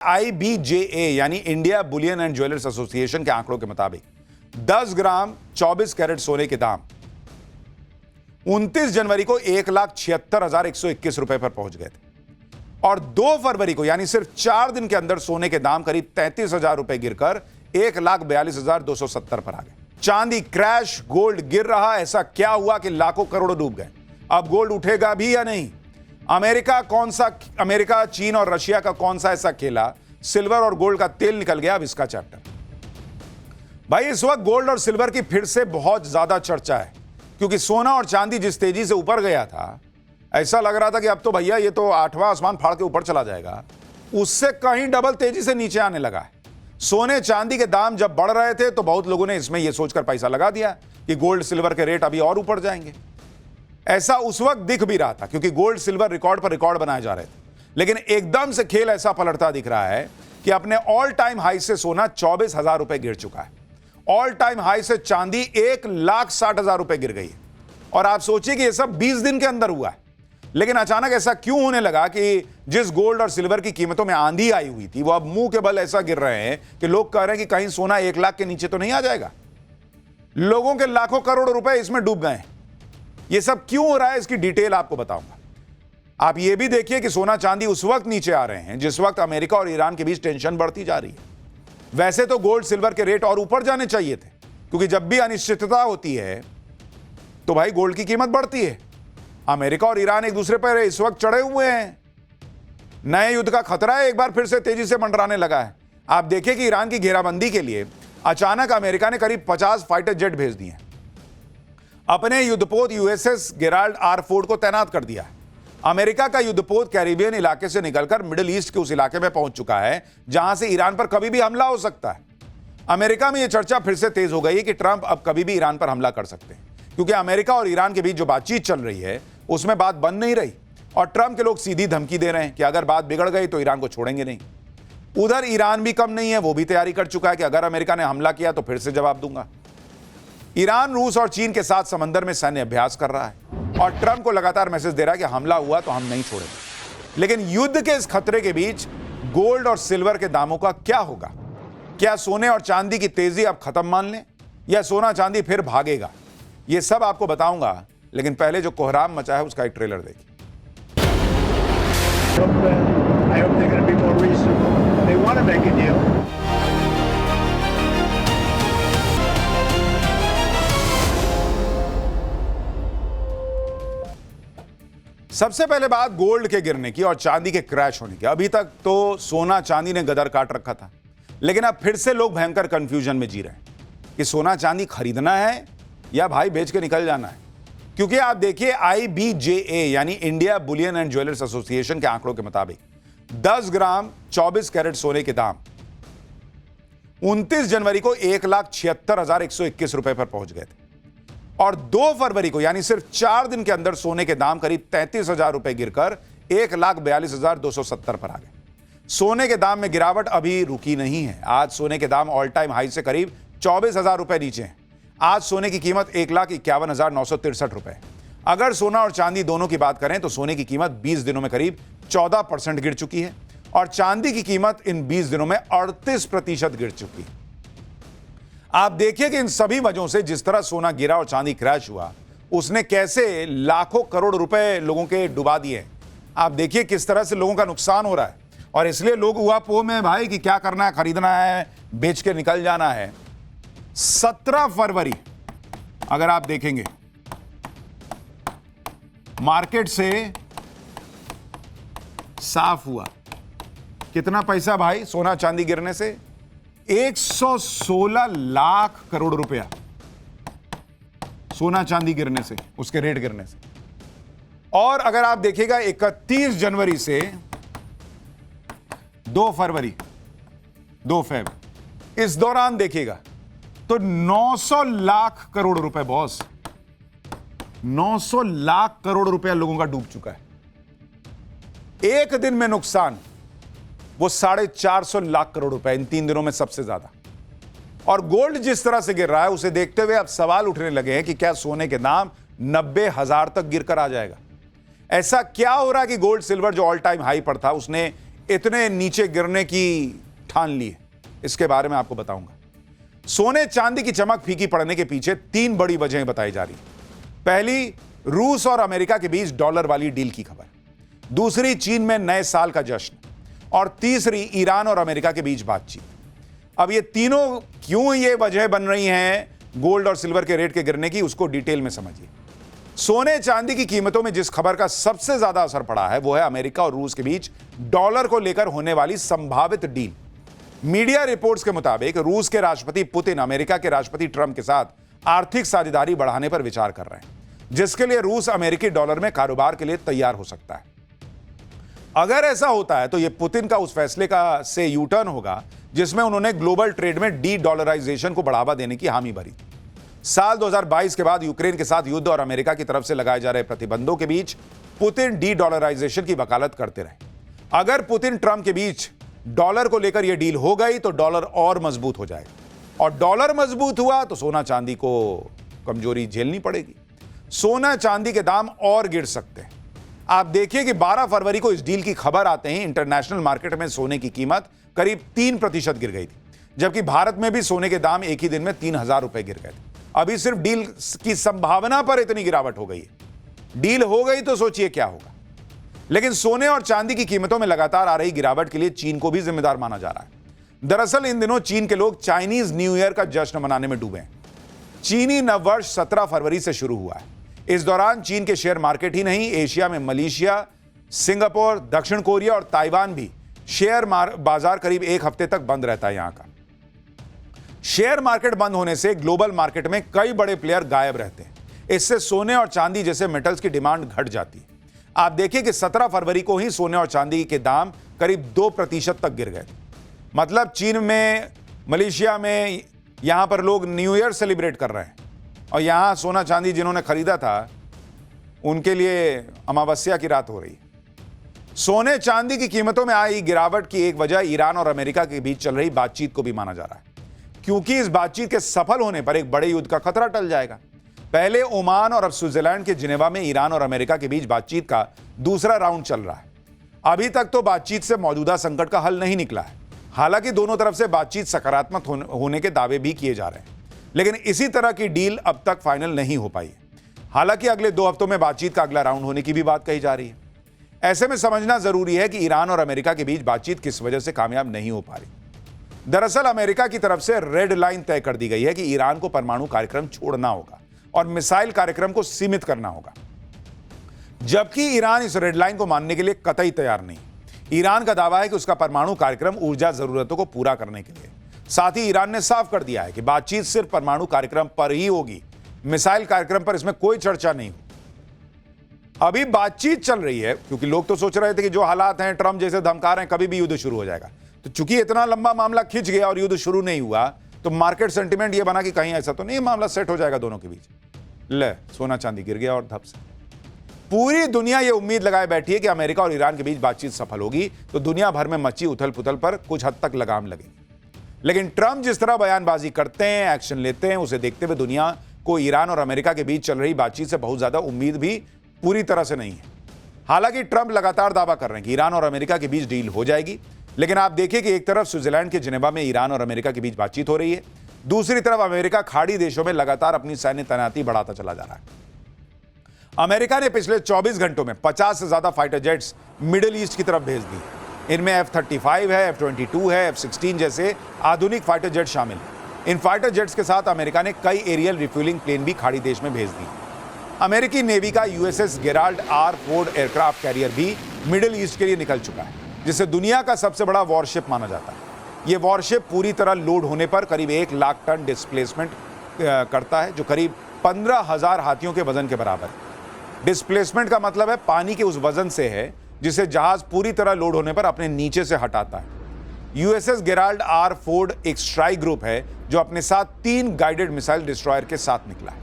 IBJA यानी India Boolean and jewellers association के आंकड़ों के मुताबिक 10 ग्राम 24 कैरेट सोने के दाम 29 जनवरी को 1,76,121 रुपए पर पहुंच गए थे और 2 फरवरी को यानी सिर्फ 4 दिन के अंदर सोने के दाम करीब 33,000 रुपए गिरकर 1,42,270 पर आ गए। चांदी क्रैश, गोल्ड गिर रहा, ऐसा क्या हुआ कि लाखों करोड़ों डूब गए? अब गोल्ड उठेगा भी या नहीं? अमेरिका, चीन और रशिया का कौन सा ऐसा खेला? सिल्वर और गोल्ड का तेल निकल गया, अब इसका चैप्टर। भाई इस वक्त गोल्ड और सिल्वर की फिर से बहुत ज्यादा चर्चा है क्योंकि सोना और चांदी जिस तेजी से ऊपर गया था, ऐसा लग रहा था कि अब तो भैया ये तो 8वां आसमान फाड़ के ऊपर चला जाएगा, उससे कहीं डबल तेजी से नीचे आने लगा है। सोने चांदी के दाम जब बढ़ रहे थे तो बहुत लोगों ने इसमें यह सोचकर पैसा लगा दिया कि गोल्ड सिल्वर के रेट अभी और ऊपर जाएंगे। ऐसा उस वक्त दिख भी रहा था क्योंकि गोल्ड सिल्वर रिकॉर्ड पर रिकॉर्ड बनाए जा रहे थे, लेकिन एकदम से खेल ऐसा पलटता दिख रहा है कि अपने ऑल टाइम हाई से सोना 24,000 रुपए गिर चुका है। ऑल टाइम हाई से चांदी 1,60,000 रुपए गिर गई है और आप सोचिए कि यह सब 20 दिन के अंदर हुआ है। लेकिन अचानक ऐसा क्यों होने लगा कि जिस गोल्ड और सिल्वर की कीमतों में आंधी आई हुई थी वो अब मुंह के बल ऐसा गिर रहे हैं कि लोग कह रहे हैं कि कहीं सोना 1 लाख के नीचे तो नहीं आ जाएगा। लोगों के लाखों करोड़ रुपए इसमें डूब गए हैं। यह सब क्यों हो रहा है, इसकी डिटेल आपको बताऊंगा। आप यह भी देखिए कि सोना चांदी उस वक्त नीचे आ रहे हैं जिस वक्त अमेरिका और ईरान के बीच टेंशन बढ़ती जा रही है। वैसे तो गोल्ड सिल्वर के रेट और ऊपर जाने चाहिए थे क्योंकि जब भी अनिश्चितता होती है तो भाई गोल्ड की कीमत बढ़ती है। अमेरिका और ईरान एक दूसरे पर इस वक्त चढ़े हुए हैं, नए युद्ध का खतरा है, एक बार फिर से तेजी से मंडराने लगा है। आप देखिए कि ईरान की घेराबंदी के लिए अचानक अमेरिका ने करीब 50 फाइटर जेट भेज दिए, अपने युद्धपोत USS गेराल्ड आर फोर्ड को तैनात कर दिया है। अमेरिका का युद्धपोत कैरिबियन इलाके से निकलकर मिडिल ईस्ट के उस इलाके में पहुंच चुका है जहां से ईरान पर कभी भी हमला हो सकता है। अमेरिका में यह चर्चा फिर से तेज हो गई है कि ट्रंप अब कभी भी ईरान पर हमला कर सकते हैं क्योंकि अमेरिका और ईरान के बीच जो बातचीत चल रही है उसमें बात बन नहीं रही और ट्रंप के लोग सीधी धमकी दे रहे हैं कि अगर बात बिगड़ गई तो ईरान को छोड़ेंगे नहीं। उधर ईरान भी कम नहीं है, वो भी तैयारी कर चुका है कि अगर अमेरिका ने हमला किया तो फिर से जवाब दूंगा। ईरान रूस और चीन के साथ समंदर में सैन्य अभ्यास कर रहा है और ट्रंप को लगातार मैसेज दे रहा है कि हमला हुआ तो हम नहीं छोड़ेंगे। लेकिन युद्ध के इस खतरे के बीच गोल्ड और सिल्वर के दामों का क्या होगा? क्या सोने और चांदी की तेजी अब खत्म मान लें या सोना चांदी फिर भागेगा? ये सब आपको बताऊंगा, लेकिन पहले जो कोहराम मचा है उसका एक ट्रेलर देखिए। सबसे पहले बात गोल्ड के गिरने की और चांदी के क्रैश होने की। अभी तक तो सोना चांदी ने गदर काट रखा था, लेकिन अब फिर से लोग भयंकर कंफ्यूजन में जी रहे हैं कि सोना चांदी खरीदना है या भाई बेच के निकल जाना है। क्योंकि आप देखिए IBJA यानी India Boolean and jewellers association के आंकड़ों के मुताबिक 10 ग्राम 24 कैरेट सोने के दाम 29 जनवरी को 1,76,121 रुपए पर पहुंच गए थे और 2 फरवरी को यानी सिर्फ 4 दिन के अंदर सोने के दाम करीब 33,000 रुपए गिरकर 1,42,270 पर आ गए। सोने के दाम में गिरावट अभी रुकी नहीं है। आज सोने के दाम ऑल टाइम हाई से करीब 24,000 रुपए नीचे हैं। आज सोने की कीमत 1,51,963 रुपए। अगर सोना और चांदी दोनों की बात करें तो सोने की कीमत 20 दिनों में करीब 14% गिर चुकी है और चांदी की कीमत इन 20 दिनों में 38% गिर चुकी है। आप देखिए कि इन सभी वजहों से जिस तरह सोना गिरा और चांदी क्रैश हुआ, उसने कैसे लाखों करोड़ रुपए लोगों के डुबा दिए। आप देखिए किस तरह से लोगों का नुकसान हो रहा है और इसलिए लोग उहापोह में भाई कि क्या करना है, खरीदना है, बेच के निकल जाना है। 17 फरवरी अगर आप देखेंगे मार्केट से साफ हुआ कितना पैसा भाई सोना चांदी गिरने से? 116 लाख करोड़ रुपया सोना चांदी गिरने से, उसके रेट गिरने से। और अगर आप देखिएगा 31 जनवरी से 2 फरवरी 2 फेब, इस दौरान देखिएगा तो 900 लाख करोड़ रुपए बॉस, 900 लाख करोड़ रुपया लोगों का डूब चुका है। एक दिन में नुकसान वो 450 लाख करोड़ रुपए इन 3 दिनों में सबसे ज्यादा। और गोल्ड जिस तरह से गिर रहा है उसे देखते हुए अब सवाल उठने लगे हैं कि क्या सोने के दाम 90,000 तक गिरकर आ जाएगा? ऐसा क्या हो रहा है कि गोल्ड सिल्वर जो ऑल टाइम हाई पर था उसने इतने नीचे गिरने की ठान ली है, इसके बारे में आपको बताऊंगा। सोने चांदी की चमक फीकी पड़ने के पीछे 3 बड़ी वजहें बताई जा रही है। पहली, रूस और अमेरिका के बीच डॉलर वाली डील की खबर। दूसरी, चीन में नए साल का जश्न। और तीसरी, ईरान और अमेरिका के बीच बातचीत। अब ये तीनों क्यों ये वजह बन रही हैं गोल्ड और सिल्वर के रेट के गिरने की, उसको डिटेल में समझिए। सोने चांदी की कीमतों में जिस खबर का सबसे ज्यादा असर पड़ा है वो है अमेरिका और रूस के बीच डॉलर को लेकर होने वाली संभावित डील। मीडिया रिपोर्ट्स के मुताबिक रूस के राष्ट्रपति पुतिन अमेरिका के राष्ट्रपति ट्रंप के साथ आर्थिक साझेदारी बढ़ाने पर विचार कर रहे हैं, जिसके लिए रूस अमेरिकी डॉलर में कारोबार के लिए तैयार हो सकता है। अगर ऐसा होता है तो यह पुतिन का उस फैसले का से यू टर्न होगा जिसमें उन्होंने ग्लोबल ट्रेड में डी डॉलराइजेशन को बढ़ावा देने की हामी भरी। साल 2022 के बाद यूक्रेन के साथ युद्ध और अमेरिका की तरफ से लगाए जा रहे प्रतिबंधों के बीच पुतिन डी डॉलराइजेशन की वकालत करते रहे। अगर पुतिन ट्रंप के बीच डॉलर को लेकर यह डील हो गई तो डॉलर और मजबूत हो जाएगा, और डॉलर मजबूत हुआ तो सोना चांदी को कमजोरी झेलनी पड़ेगी। सोना चांदी के दाम और गिर सकते हैं। आप देखिए कि 12 फरवरी को इस डील की खबर आते ही इंटरनेशनल मार्केट में सोने की कीमत करीब 3% गिर गई थी, जबकि भारत में भी सोने के दाम एक ही दिन में 3000 रुपए गिर गए थे। अभी सिर्फ डील की संभावना पर इतनी गिरावट हो गई है। डील हो गई तो सोचिए क्या होगा। लेकिन सोने और चांदी की कीमतों में लगातार आ रही गिरावट के लिए चीन को भी जिम्मेदार माना जा रहा है। दरअसल इन दिनों चीन के लोग चाइनीज न्यू ईयर का जश्न मनाने में डूबे हैं। चीनी नववर्ष 17 फरवरी से शुरू हुआ है। इस दौरान चीन के शेयर मार्केट ही नहीं, एशिया में मलेशिया, सिंगापुर, दक्षिण कोरिया और ताइवान भी शेयर बाजार करीब एक हफ्ते तक बंद रहता है। यहां का शेयर मार्केट बंद होने से ग्लोबल मार्केट में कई बड़े प्लेयर गायब रहते हैं। इससे सोने और चांदी जैसे मेटल्स की डिमांड घट जाती है। आप देखिए कि 17 फरवरी को ही सोने और चांदी के दाम करीब 2% तक गिर गए। मतलब चीन में, मलेशिया में, यहां पर लोग न्यू ईयर सेलिब्रेट कर रहे हैं, और यहां सोना चांदी जिन्होंने खरीदा था उनके लिए अमावस्या की रात हो रही है। सोने चांदी की कीमतों में आई गिरावट की एक वजह ईरान और अमेरिका के बीच चल रही बातचीत को भी माना जा रहा है, क्योंकि इस बातचीत के सफल होने पर एक बड़े युद्ध का खतरा टल जाएगा। पहले ओमान और अब स्विट्जरलैंड के जिनेवा में ईरान और अमेरिका के बीच बातचीत का दूसरा राउंड चल रहा है। अभी तक तो बातचीत से मौजूदा संकट का हल नहीं निकला है। हालांकि दोनों तरफ से बातचीत सकारात्मक होने के दावे भी किए जा रहे हैं, लेकिन इसी तरह की डील अब तक फाइनल नहीं हो पाई है। हालांकि अगले 2 हफ्तों में बातचीत का अगला राउंड होने की भी बात कही जा रही है। ऐसे में समझना जरूरी है कि ईरान और अमेरिका के बीच बातचीत किस वजह से कामयाब नहीं हो पा रही। दरअसल अमेरिका की तरफ से रेड लाइन तय कर दी गई है कि ईरान को परमाणु कार्यक्रम छोड़ना होगा और मिसाइल कार्यक्रम को सीमित करना होगा, जबकि ईरान इस रेड लाइन को मानने के लिए कतई तैयार नहीं। ईरान का दावा है कि उसका परमाणु कार्यक्रम ऊर्जा जरूरतों को पूरा करने के लिए। साथ ही ईरान ने साफ कर दिया है कि बातचीत सिर्फ परमाणु कार्यक्रम पर ही होगी, मिसाइल कार्यक्रम पर इसमें कोई चर्चा नहीं होगी। अभी बातचीत चल रही है क्योंकि लोग तो सोच रहे थे कि जो हालात हैं, ट्रंप जैसे धमका रहे हैं, कभी भी युद्ध शुरू हो जाएगा। तो चूंकि इतना लंबा मामला खिंच गया और युद्ध शुरू नहीं हुआ, तो मार्केट सेंटिमेंट ये बना कि कहीं ऐसा तो नहीं मामला सेट हो जाएगा दोनों के बीच। ले, सोना चांदी गिर गया और धप से पूरी दुनिया ये उम्मीद लगाए बैठी है कि अमेरिका और ईरान के बीच बातचीत सफल होगी तो दुनिया भर में मची उथल पुथल पर कुछ हद तक लगाम लगेगी। लेकिन ट्रंप जिस तरह बयानबाजी करते हैं, एक्शन लेते हैं, उसे देखते हुए दुनिया को ईरान और अमेरिका के बीच चल रही बातचीत से बहुत ज्यादा उम्मीद भी पूरी तरह से नहीं है। हालांकि ट्रंप लगातार दावा कर रहे हैं कि ईरान और अमेरिका के बीच डील हो जाएगी, लेकिन आप देखिए कि एक तरफ स्विट्जरलैंड के जिनेवा में ईरान और अमेरिका के बीच बातचीत हो रही है, दूसरी तरफ अमेरिका खाड़ी देशों में लगातार अपनी सैन्य तैनाती बढ़ाता चला जा रहा है। अमेरिका ने पिछले 24 घंटों में 50 से ज्यादा फाइटर जेट्स मिडिल ईस्ट की तरफ भेज दी। इनमें F-35 है, F-22 है, F-16 जैसे आधुनिक फाइटर जेट शामिल हैं। इन फाइटर जेट्स के साथ अमेरिका ने कई एरियल रिफ्यूलिंग प्लेन भी खाड़ी देश में भेज दी। अमेरिकी नेवी का USS Gerald R. Ford aircraft carrier भी मिडिल ईस्ट के लिए निकल चुका है, जिसे दुनिया का सबसे बड़ा वॉरशिप माना जाता है। यह वॉरशिप पूरी तरह लोड होने पर करीब 1 लाख टन डिस्प्लेसमेंट करता है, जो करीब 15,000 हाथियों के वजन के बराबर है। डिस्प्लेसमेंट का मतलब है पानी के उस वजन से है जिसे जहाज पूरी तरह लोड होने पर अपने नीचे से हटाता है। USS Gerald R. फोर्ड एक स्ट्राइक ग्रुप है जो अपने साथ 3 गाइडेड मिसाइल डिस्ट्रॉयर के साथ निकला है।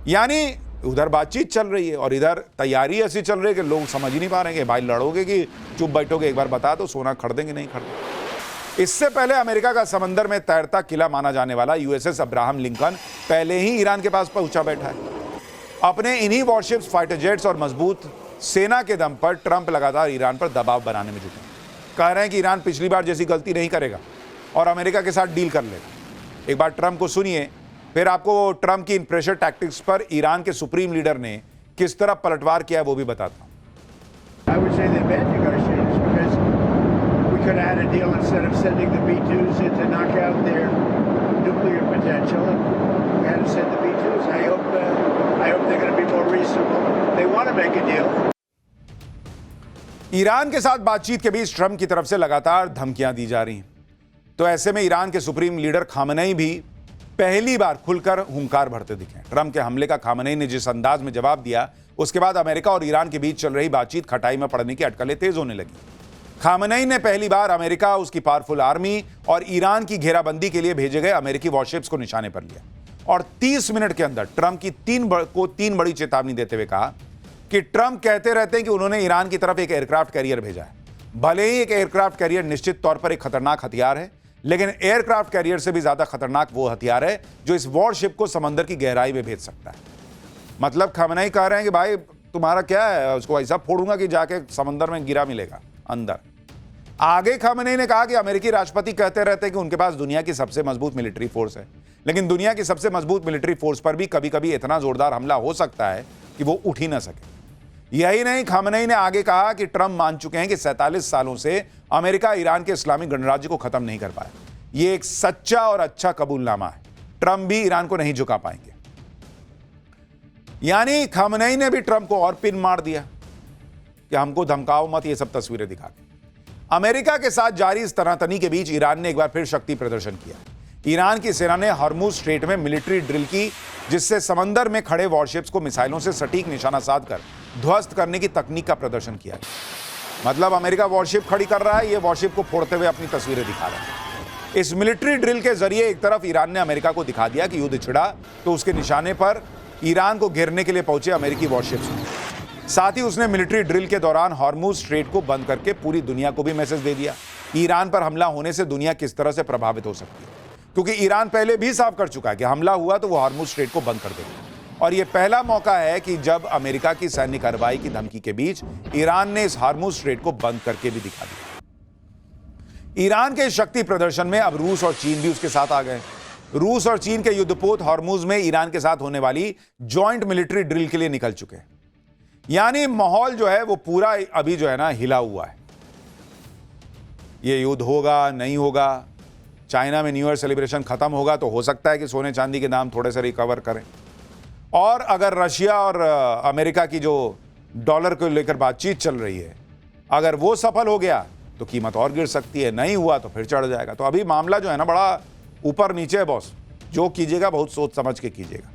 यानी उधर बातचीत चल रही है और इधर तैयारी ऐसी चल रही है कि लोग समझ ही नहीं पा रहे कि भाई लड़ोगे कि चुप बैठोगे, एक बार बता दो सोना खरीदेंगे नहीं खरीदेंगे। इससे पहले अमेरिका का समंदर में तैरता किला माना जाने वाला USS अब्राहम लिंकन पहले ही ईरान के पास पहुंचा बैठा है। अपने इन्हीं वॉरशिप्स, फाइटर जेट्स और मजबूत सेना के दम पर ट्रंप लगातार ईरान पर दबाव बनाने में जुटे हैं। कह रहे हैं कि ईरान पिछली बार जैसी गलती नहीं करेगा और अमेरिका के साथ डील कर लेगा। एक बार ट्रंप को सुनिए, फिर आपको ट्रंप की इन प्रेशर टैक्टिक्स पर ईरान के सुप्रीम लीडर ने किस तरह पलटवार किया वो भी बताता हूं। I would say they've been negotiations because we could have had a deal instead of sending the B-2s in to knock out their nuclear potential. We had to send the B-2s. I hope they're going to be more reasonable. They want to make a deal. Iran के साथ बातचीत के बीच Trump की तरफ से लगातार धमकियां दी जा रही हैं। तो ऐसे में ईरान के सुप्रीम लीडर खामनेई भी पहली बार खुलकर हुंकार भरते दिखे। ट्रंप के हमले का खामनेई ने जिस अंदाज में जवाब दिया, उसके बाद अमेरिका और ईरान के बीच चल रही बातचीत खटाई में पड़ने की अटकलें तेज होने लगी। खामनेई ने पहली बार अमेरिका, उसकी पावरफुल आर्मी और ईरान की घेराबंदी के लिए भेजे गए अमेरिकी वॉरशिप्स को निशाने पर लिया और 30 मिनट के अंदर ट्रंप की तीन बड़ी चेतावनी देते हुए कहा कि ट्रंप कहते रहते हैं कि उन्होंने ईरान की तरफ एक एयरक्राफ्ट कैरियर भेजा है। भले ही एक एयरक्राफ्ट कैरियर निश्चित तौर पर एक खतरनाक हथियार है, लेकिन एयरक्राफ्ट कैरियर से भी ज्यादा खतरनाक वो हथियार है जो इस वॉरशिप को समंदर की गहराई में भेज सकता है। मतलब खामनेई कह रहे हैं कि भाई तुम्हारा क्या है, उसको ऐसा फोड़ूंगा कि जाके समंदर में गिरा मिलेगा अंदर। आगे खामनेई ने कहा कि अमेरिकी राष्ट्रपति कहते रहते हैं कि उनके पास दुनिया की सबसे मजबूत मिलिट्री फोर्स है, लेकिन दुनिया की सबसे मजबूत मिलिट्री फोर्स पर भी कभी कभी इतना जोरदार हमला हो सकता है कि वो उठ ही ना सके। यही नहीं, खामनेई ने आगे कहा कि ट्रंप मान चुके हैं कि 47 सालों से अमेरिका ईरान के इस्लामिक गणराज्य को खत्म नहीं कर पाया। यह एक सच्चा और अच्छा कबूलनामा है। ट्रंप भी ईरान को नहीं झुका पाएंगे। यानी खामनेई ने भी ट्रंप को और पिन मार दिया कि हमको धमकाओ मत, ये सब तस्वीरें दिखा के। अमेरिका के साथ जारी इस तनातनी के बीच ईरान ने एक बार फिर शक्ति प्रदर्शन किया। ईरान की सेना ने हॉर्मुज स्ट्रेट में मिलिट्री ड्रिल की, जिससे समंदर में खड़े वॉरशिप्स को मिसाइलों से सटीक निशाना साधकर ध्वस्त करने की तकनीक का प्रदर्शन किया। मतलब अमेरिका वॉरशिप खड़ी कर रहा है, ये वॉरशिप को फोड़ते हुए अपनी तस्वीरें दिखा रहा है। इस मिलिट्री ड्रिल के जरिए एक तरफ ईरान ने अमेरिका को दिखा दिया कि युद्ध छिड़ा तो उसके निशाने पर ईरान को घेरने के लिए पहुंचे अमेरिकी वॉरशिप्स। साथ ही उसने मिलिट्री ड्रिल के दौरान हॉर्मुज स्ट्रेट को बंद करके पूरी दुनिया को भी मैसेज दे दिया ईरान पर हमला होने से दुनिया किस तरह से प्रभावित हो सकती है, क्योंकि ईरान पहले भी साफ कर चुका है कि हमला हुआ तो वो हॉर्मुज स्ट्रेट को बंद कर देगा। और यह पहला मौका है कि जब अमेरिका की सैन्य कार्रवाई की धमकी के बीच ईरान ने इस हॉर्मुज स्ट्रेट को बंद करके भी दिखा दिया। ईरान के शक्ति प्रदर्शन में अब रूस और चीन भी उसके साथ आ गए। रूस और चीन के युद्धपोत हॉर्मुज में ईरान के साथ होने वाली जॉइंट मिलिट्री ड्रिल के लिए निकल चुके हैं। यानी माहौल जो है वो पूरा अभी जो है ना हिला हुआ है। ये युद्ध होगा नहीं होगा, चाइना में न्यू ईयर सेलिब्रेशन खत्म होगा तो हो सकता है कि सोने चांदी के दाम थोड़े से रिकवर करें, और अगर रशिया और अमेरिका की जो डॉलर को लेकर बातचीत चल रही है, अगर वो सफल हो गया तो कीमत और गिर सकती है, नहीं हुआ तो फिर चढ़ जाएगा। तो अभी मामला जो है ना बड़ा ऊपर नीचे है बॉस। जो कीजिएगा बहुत सोच समझ के कीजिएगा।